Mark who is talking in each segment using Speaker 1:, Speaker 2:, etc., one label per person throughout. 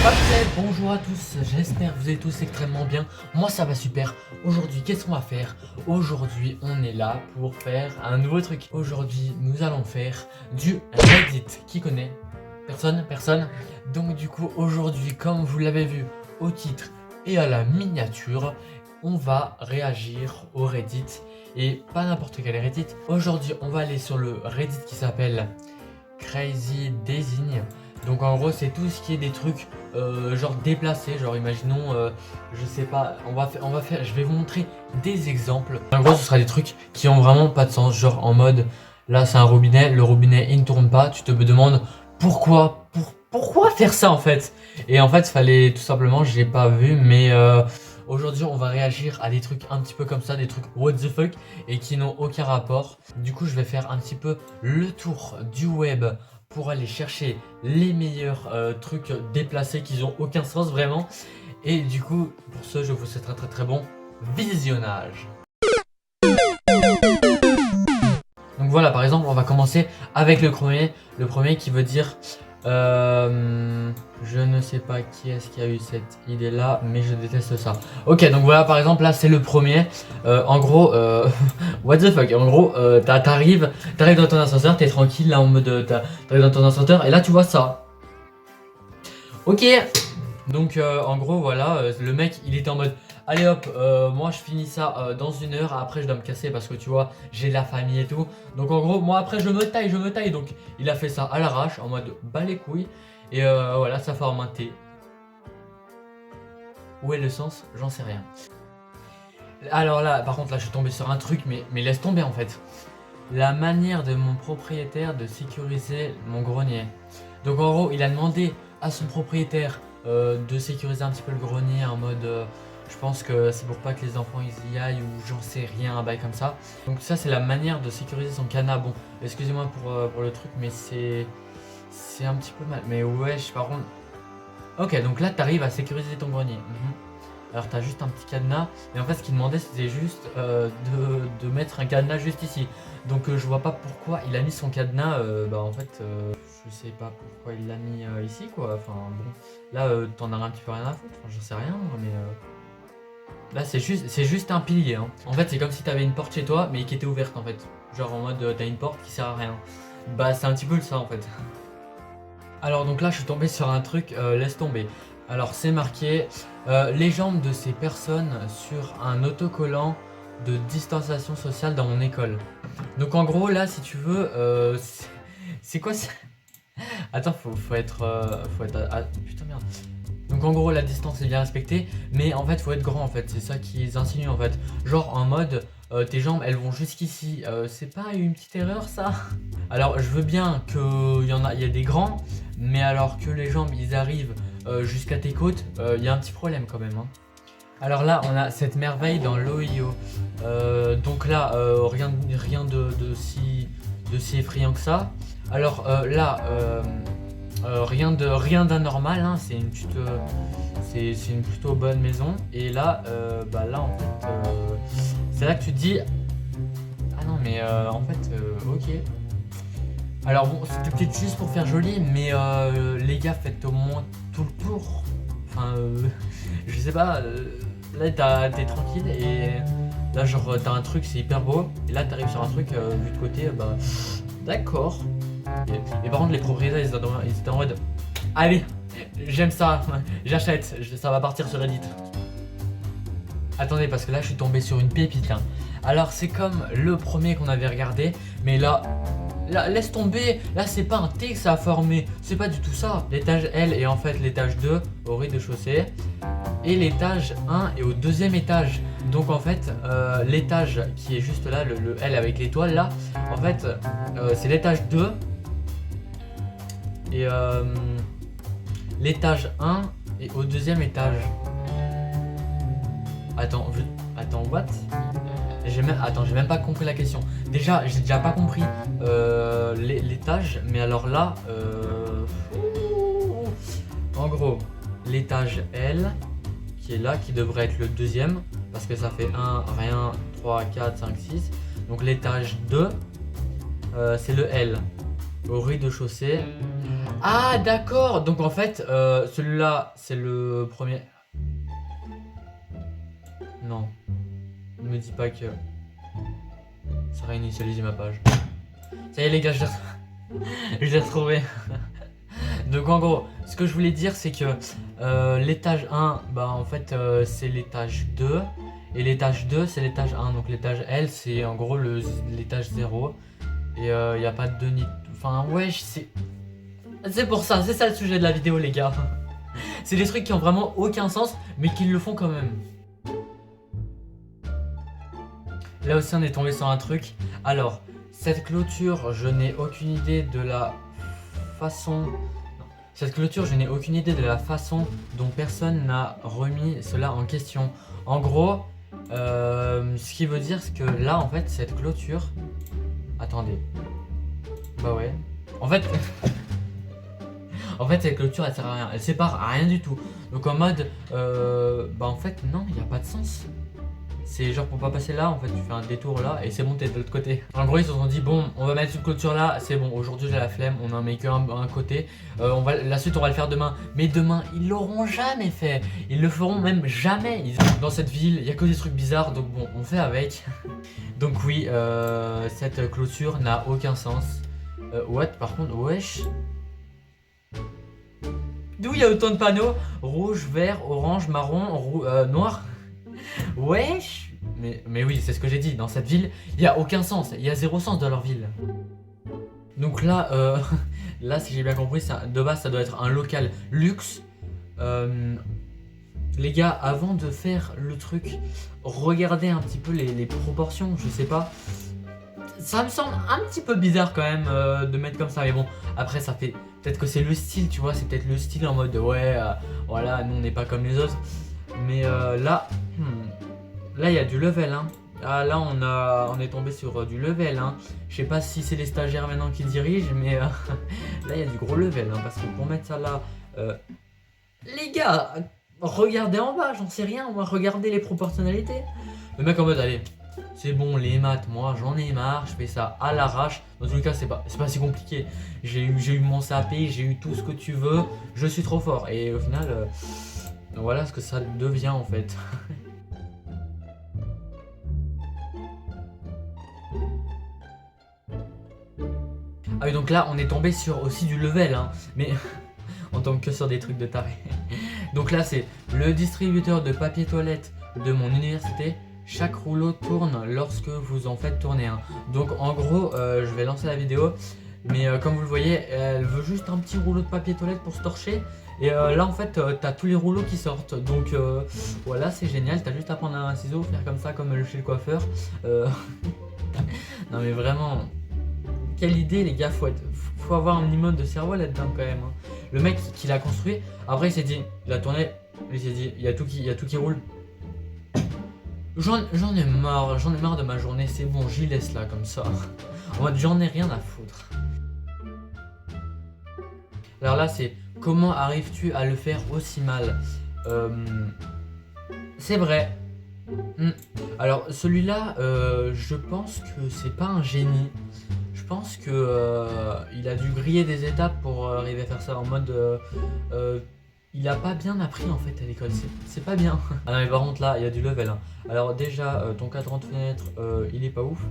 Speaker 1: Ok, bonjour à tous, j'espère que vous allez tous extrêmement bien. Moi ça va super. Aujourd'hui, qu'est-ce qu'on va faire? Aujourd'hui, on est là pour faire un nouveau truc. Aujourd'hui, nous allons faire du Reddit. Qui connaît? Personne? Personne? Donc du coup, aujourd'hui, comme vous l'avez vu au titre et à la miniature, on va réagir au Reddit. Et pas n'importe quel Reddit. Aujourd'hui, on va aller sur le Reddit qui s'appelle Crazy Design. Donc en gros c'est tout ce qui est des trucs genre déplacés, genre imaginons je sais pas, je vais vous montrer des exemples. En gros ce sera des trucs qui ont vraiment pas de sens, genre en mode là c'est un robinet, le robinet il ne tourne pas, tu te demandes pourquoi faire ça en fait. Et en fait il fallait tout simplement, j'ai pas vu mais aujourd'hui on va réagir à des trucs un petit peu comme ça, des trucs what the fuck et qui n'ont aucun rapport. Du coup je vais faire un petit peu le tour du web pour aller chercher les meilleurs trucs déplacés qui n'ont aucun sens vraiment. Et du coup pour ce je vous souhaite un très bon visionnage. Donc voilà, par exemple on va commencer avec le premier qui veut dire je ne sais pas qui est-ce qui a eu cette idée là, mais je déteste ça. Ok, donc voilà, par exemple là c'est le premier. En gros what the fuck, en gros t'arrives dans ton ascenseur, t'es tranquille là en mode t'arrives dans ton ascenseur et là tu vois ça. Ok, donc en gros voilà, le mec il était en mode allez hop, moi je finis ça dans 1 heure, après je dois me casser parce que tu vois j'ai la famille et tout. Donc en gros moi après je me taille, donc il a fait ça à l'arrache en mode bas les couilles. Et voilà, ça forme un T. Où est le sens? J'en sais rien. Alors là par contre là je suis tombé sur un truc mais laisse tomber en fait. La manière de mon propriétaire de sécuriser mon grenier. Donc en gros il a demandé à son propriétaire de sécuriser un petit peu le grenier en mode je pense que c'est pour pas que les enfants ils y aillent ou j'en sais rien, un bail comme ça. Donc ça c'est la manière de sécuriser son cadenas. Bon excusez-moi pour le truc mais c'est un petit peu mal. Mais wesh par contre. Ok donc là t'arrives à sécuriser ton grenier. Alors t'as juste un petit cadenas et en fait ce qu'il demandait c'était juste de mettre un cadenas juste ici. Donc je vois pas pourquoi il a mis son cadenas, bah en fait je sais pas pourquoi il l'a mis ici quoi. Enfin bon là t'en as un petit peu rien à foutre, enfin, j'en sais rien moi mais là c'est juste un pilier hein. En fait c'est comme si t'avais une porte chez toi mais qui était ouverte en fait. Genre en mode t'as une porte qui sert à rien. Bah c'est un petit peu ça en fait. Alors donc là je suis tombé sur un truc, laisse tomber. Alors c'est marqué les jambes de ces personnes sur un autocollant de distanciation sociale dans mon école. Donc en gros là si tu veux c'est quoi ça? Attends faut être putain merde. Donc en gros la distance est bien respectée mais en fait faut être grand en fait, c'est ça qu'ils insinuent en fait. Genre en mode tes jambes elles vont jusqu'ici, c'est pas une petite erreur ça? Alors je veux bien qu'il y a des grands mais alors que les jambes ils arrivent jusqu'à tes côtes, il y a un petit problème quand même hein. Alors là on a cette merveille dans l'Ohio. Donc là rien de si effrayant que ça. Alors là rien d'anormal hein, c'est une plutôt bonne maison. Et là bah là en fait c'est là que tu te dis ah non mais en fait ok. Alors bon c'était peut-être juste pour faire joli mais les gars faites au moins tout le tour. Enfin je sais pas, là t'es tranquille et là genre t'as un truc c'est hyper beau et là t'arrives sur un truc vu de côté bah d'accord. Et par contre les propriétaires ils étaient en mode allez j'aime ça, j'achète, ça va partir sur Reddit. Attendez parce que là je suis tombé sur une pépite hein. Alors c'est comme le premier qu'on avait regardé mais là laisse tomber, là c'est pas un T que ça a formé, c'est pas du tout ça. L'étage L est en fait l'étage 2 au rez-de-chaussée et l'étage 1 est au 2e étage. Donc en fait l'étage qui est juste là, le L avec l'étoile là, en fait c'est l'étage 2 et l'étage 1 est au 2e étage. Attends, what? J'ai même pas compris la question. Déjà, j'ai déjà pas compris l'étage, mais alors là, en gros, l'étage L, qui est là, qui devrait être le 2e, parce que ça fait 1, rien, 3, 4, 5, 6. Donc l'étage 2, c'est le L. au rez-de-chaussée. Ah d'accord, donc en fait celui-là c'est le premier. Non, ne me dis pas que ça réinitialise ma page. Ça y est les gars, je l'ai retrouvé. Donc en gros, ce que je voulais dire c'est que l'étage 1, bah en fait c'est l'étage 2. Et l'étage 2 c'est l'étage 1. Donc l'étage L c'est en gros l'étage 0. Et il n'y a pas de nid. Enfin ouais, c'est pour ça, c'est ça le sujet de la vidéo les gars. C'est des trucs qui ont vraiment aucun sens, mais qui le font quand même. Là aussi on est tombé sur un truc. Alors, cette clôture, je n'ai aucune idée de la façon... Non. Cette clôture, je n'ai aucune idée de la façon dont personne n'a remis cela en question. En gros, ce qui veut dire que là en fait cette clôture... Attendez. Bah ouais. En fait... En fait cette clôture elle sert à rien, elle sépare à rien du tout. Donc en mode, bah en fait non, il n'y a pas de sens. C'est genre pour pas passer là, en fait tu fais un détour là et c'est bon, t'es de l'autre côté. En gros ils se sont dit bon, on va mettre une clôture là, c'est bon, aujourd'hui j'ai la flemme, on en met qu'un côté. La suite on va le faire demain, mais demain ils l'auront jamais fait. Ils le feront même jamais. Dans cette ville il y a que des trucs bizarres, donc bon on fait avec. Donc oui, cette clôture n'a aucun sens. What par contre, wesh. D'où il y a autant de panneaux? Rouge, vert, orange, marron, noir. Wesh. Mais oui, c'est ce que j'ai dit. Dans cette ville, il n'y a aucun sens. Il y a zéro sens dans leur ville. Donc là, là si j'ai bien compris, ça, de base, ça doit être un local luxe. Les gars, avant de faire le truc, regardez un petit peu les proportions. Je sais pas. Ça me semble un petit peu bizarre quand même de mettre comme ça. Mais bon, après, ça fait... Peut-être que c'est le style, tu vois. C'est peut-être le style en mode, ouais, voilà, nous, on n'est pas comme les autres. Mais là... Là il y a du level hein. Ah, là on est tombé sur du level hein. Je sais pas si c'est les stagiaires maintenant qui dirigent, mais là il y a du gros level hein, parce que pour mettre ça là, les gars, regardez en bas, j'en sais rien, moi regardez les proportionnalités. Le mec en mode allez, c'est bon les maths, moi j'en ai marre, je fais ça à l'arrache. Dans tous les cas c'est pas si compliqué. J'ai eu mon CAP, j'ai eu tout ce que tu veux, je suis trop fort. Et au final, voilà ce que ça devient en fait. Ah oui, donc là on est tombé sur aussi du level hein, mais on tombe que sur des trucs de taré. Donc là c'est le distributeur de papier toilette de mon université. Chaque rouleau tourne lorsque vous en faites tourner un. Donc en gros je vais lancer la vidéo, mais comme vous le voyez elle veut juste un petit rouleau de papier toilette pour se torcher. Et là en fait t'as tous les rouleaux qui sortent. Donc voilà, c'est génial, t'as juste à prendre un ciseau, faire comme ça comme chez le coiffeur. Non mais vraiment, quelle idée les gars, faut avoir un minimum de cerveau là-dedans quand même hein. Le mec qui l'a construit, après il s'est dit, il a tourné, il s'est dit, il y a tout qui roule. J'en ai marre de ma journée, c'est bon, j'y laisse là comme ça. En mode j'en ai rien à foutre. Alors là c'est, comment arrives-tu à le faire aussi mal? C'est vrai. Alors celui-là, je pense que c'est pas un génie. Je pense que il a dû griller des étapes pour arriver à faire ça en mode il a pas bien appris en fait à l'école, c'est pas bien. Ah non mais par contre là il y a du level hein. Alors déjà ton cadran de fenêtre il est pas ouf.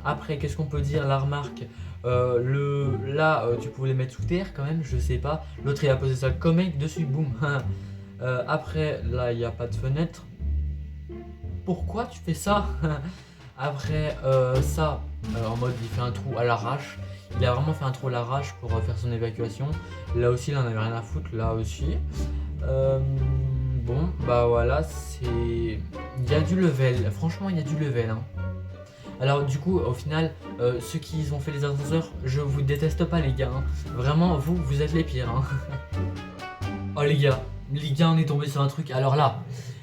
Speaker 1: Après qu'est-ce qu'on peut dire, la remarque, là tu pouvais les mettre sous terre quand même, je sais pas. L'autre il a posé ça comme mec dessus, boum. Après là il n'y a pas de fenêtre. Pourquoi tu fais ça? Après ça, en mode il fait un trou à l'arrache. Il a vraiment fait un trou à l'arrache pour faire son évacuation. Là aussi il en avait rien à foutre, là aussi. Bon bah voilà, c'est... Il y a du level, franchement il y a du level hein. Alors du coup au final, ceux qui ont fait les ascenseurs, je vous déteste pas les gars hein. Vraiment vous êtes les pires hein. Oh les gars on est tombé sur un truc. Alors là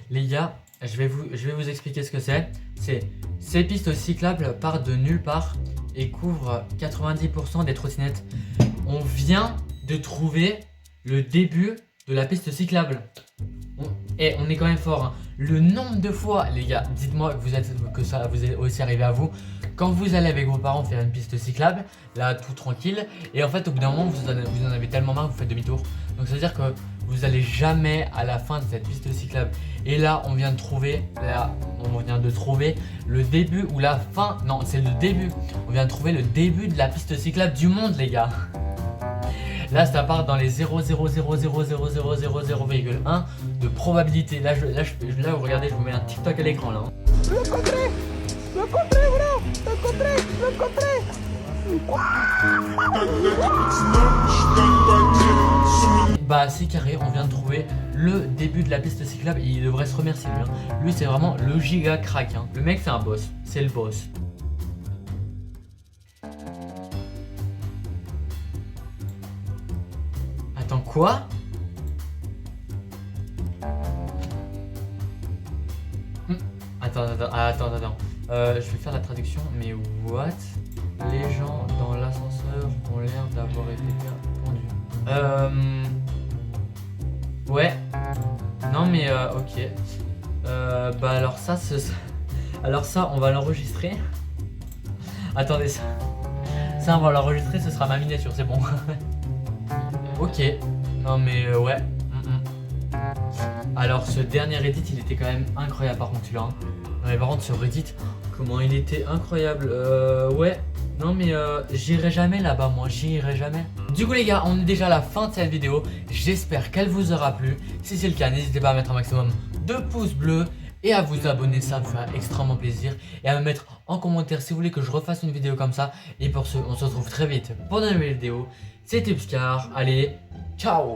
Speaker 1: les gars, je vais vous expliquer ce que c'est. Ces pistes cyclables partent de nulle part et couvrent 90% des trottinettes. On vient de trouver le début de la piste cyclable. On est quand même fort hein. le nombre de fois, les gars, dites-moi que ça vous est aussi arrivé à vous, quand vous allez avec vos parents faire une piste cyclable, là tout tranquille, et en fait au bout d'un moment vous en avez tellement marre que vous faites demi-tour. Donc ça veut dire que vous allez jamais à la fin de cette piste cyclable. Et là on vient de trouver, le début ou la fin, non c'est le début, on vient de trouver le début de la piste cyclable du monde les gars. Là, ça part dans les 0,0000000,1 de probabilité. Là, vous regardez, je vous mets un TikTok à l'écran là.
Speaker 2: ¡Lo encontré! ¡Lo encontré, bro! ¡Lo encontré! ¡Lo encontré!
Speaker 1: Bah, c'est carré, on vient de trouver le début de la piste cyclable et il devrait se remercier lui. Lui, c'est vraiment le giga crack. Le mec, c'est un boss. C'est le boss. Attends, quoi? Attends. Je vais faire la traduction, mais what? Les gens dans l'ascenseur ont l'air d'avoir été pendus. Ouais. Non mais ok. Bah alors ça, on va l'enregistrer. Attendez, ça on va l'enregistrer, ce sera ma miniature, c'est bon. Ok. Non mais ouais. Alors ce dernier Reddit il était quand même incroyable par contre celui-là. Non mais par contre ce Reddit, comment il était incroyable. Ouais. Non mais j'irai jamais là-bas moi, j'irai jamais. Du coup les gars, on est déjà à la fin de cette vidéo. J'espère qu'elle vous aura plu. Si c'est le cas, n'hésitez pas à mettre un maximum de pouces bleus et à vous abonner, ça me fera extrêmement plaisir. Et à me mettre en commentaire si vous voulez que je refasse une vidéo comme ça. Et pour ce, on se retrouve très vite pour de nouvelles vidéos. C'était Pscar, allez, ciao.